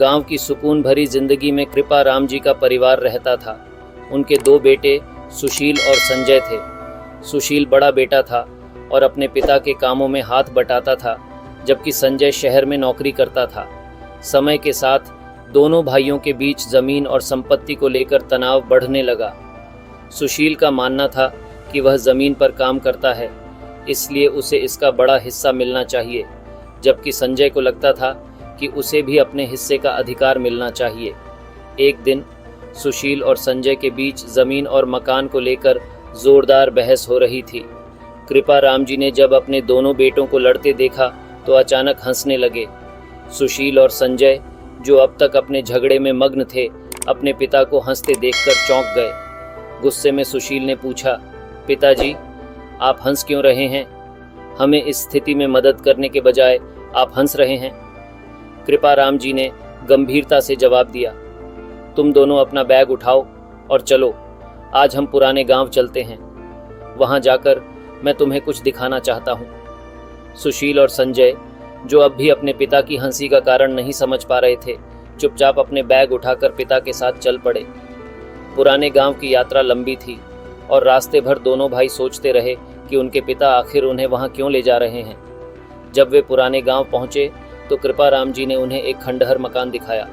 गांव की सुकून भरी जिंदगी में कृपा राम जी का परिवार रहता था। उनके 2 बेटे सुशील और संजय थे। सुशील बड़ा बेटा था और अपने पिता के कामों में हाथ बटाता था, जबकि संजय शहर में नौकरी करता था। समय के साथ दोनों भाइयों के बीच जमीन और संपत्ति को लेकर तनाव बढ़ने लगा। सुशील का मानना था कि वह जमीन पर काम करता है, इसलिए उसे इसका बड़ा हिस्सा मिलना चाहिए, जबकि संजय को लगता था कि उसे भी अपने हिस्से का अधिकार मिलना चाहिए। एक दिन सुशील और संजय के बीच जमीन और मकान को लेकर जोरदार बहस हो रही थी। कृपा राम जी ने जब अपने दोनों बेटों को लड़ते देखा तो अचानक हंसने लगे। सुशील और संजय, जो अब तक अपने झगड़े में मग्न थे, अपने पिता को हंसते देखकर चौंक गए। गुस्से में सुशील ने पूछा, पिताजी, आप हंस क्यों रहे हैं? हमें इस स्थिति में मदद करने के बजाय आप हंस रहे हैं। कृपा राम जी ने गंभीरता से जवाब दिया, तुम दोनों अपना बैग उठाओ और चलो, आज हम पुराने गांव चलते हैं। वहां जाकर मैं तुम्हें कुछ दिखाना चाहता हूं। सुशील और संजय, जो अब भी अपने पिता की हंसी का कारण नहीं समझ पा रहे थे, चुपचाप अपने बैग उठाकर पिता के साथ चल पड़े। पुराने गांव की यात्रा लंबी थी और रास्ते भर दोनों भाई सोचते रहे कि उनके पिता आखिर उन्हें वहां क्यों ले जा रहे हैं। जब वे पुराने गांव पहुंचे तो कृपा राम जी ने उन्हें एक खंडहर मकान दिखाया।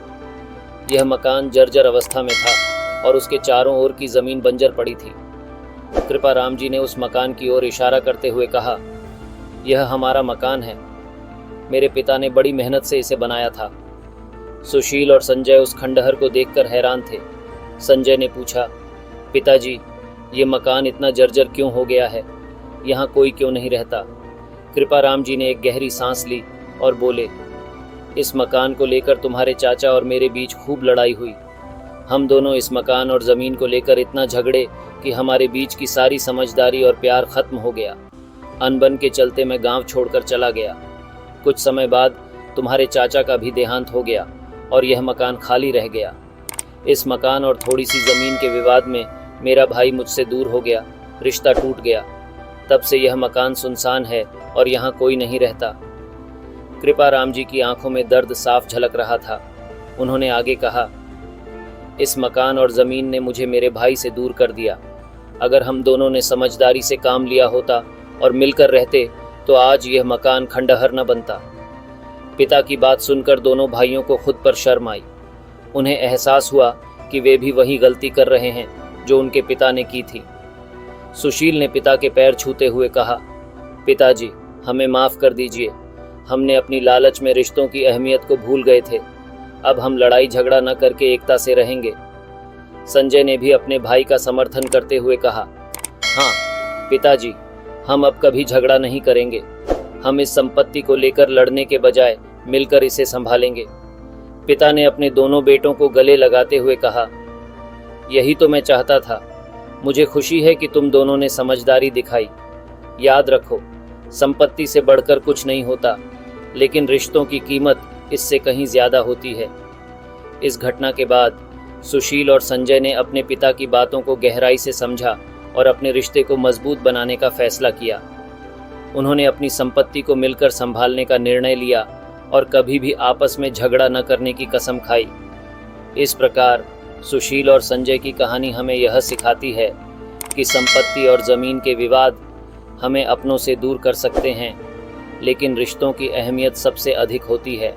यह मकान जर्जर अवस्था में था और उसके चारों ओर की जमीन बंजर पड़ी थी। कृपा राम जी ने उस मकान की ओर इशारा करते हुए कहा, यह हमारा मकान है। मेरे पिता ने बड़ी मेहनत से इसे बनाया था। सुशील और संजय उस खंडहर को देखकर हैरान थे। संजय ने पूछा, पिताजी, ये मकान इतना जर्जर क्यों हो गया है? यहाँ कोई क्यों नहीं रहता? कृपा राम जी ने एक गहरी सांस ली और बोले, इस मकान को लेकर तुम्हारे चाचा और मेरे बीच खूब लड़ाई हुई। हम दोनों इस मकान और ज़मीन को लेकर इतना झगड़े कि हमारे बीच की सारी समझदारी और प्यार खत्म हो गया। अनबन के चलते मैं गांव छोड़कर चला गया। कुछ समय बाद तुम्हारे चाचा का भी देहांत हो गया और यह मकान खाली रह गया। इस मकान और थोड़ी सी ज़मीन के विवाद में मेरा भाई मुझसे दूर हो गया, रिश्ता टूट गया। तब से यह मकान सुनसान है और यहाँ कोई नहीं रहता। कृपा राम जी की आंखों में दर्द साफ झलक रहा था। उन्होंने आगे कहा, इस मकान और ज़मीन ने मुझे मेरे भाई से दूर कर दिया। अगर हम दोनों ने समझदारी से काम लिया होता और मिलकर रहते तो आज यह मकान खंडहर न बनता। पिता की बात सुनकर दोनों भाइयों को खुद पर शर्म आई। उन्हें एहसास हुआ कि वे भी वही गलती कर रहे हैं जो उनके पिता ने की थी। सुशील ने पिता के पैर छूते हुए कहा, पिताजी, हमें माफ़ कर दीजिए। हमने अपनी लालच में रिश्तों की अहमियत को भूल गए थे। अब हम लड़ाई झगड़ा न करके एकता से रहेंगे। संजय ने भी अपने भाई का समर्थन करते हुए कहा, हाँ पिताजी, हम अब कभी झगड़ा नहीं करेंगे। हम इस संपत्ति को लेकर लड़ने के बजाय मिलकर इसे संभालेंगे। पिता ने अपने दोनों बेटों को गले लगाते हुए कहा, यही तो मैं चाहता था। मुझे खुशी है कि तुम दोनों ने समझदारी दिखाई। याद रखो, संपत्ति से बढ़कर कुछ नहीं होता, लेकिन रिश्तों की कीमत इससे कहीं ज़्यादा होती है। इस घटना के बाद सुशील और संजय ने अपने पिता की बातों को गहराई से समझा और अपने रिश्ते को मजबूत बनाने का फैसला किया। उन्होंने अपनी संपत्ति को मिलकर संभालने का निर्णय लिया और कभी भी आपस में झगड़ा न करने की कसम खाई। इस प्रकार सुशील और संजय की कहानी हमें यह सिखाती है कि संपत्ति और ज़मीन के विवाद हमें अपनों से दूर कर सकते हैं, लेकिन रिश्तों की अहमियत सबसे अधिक होती है।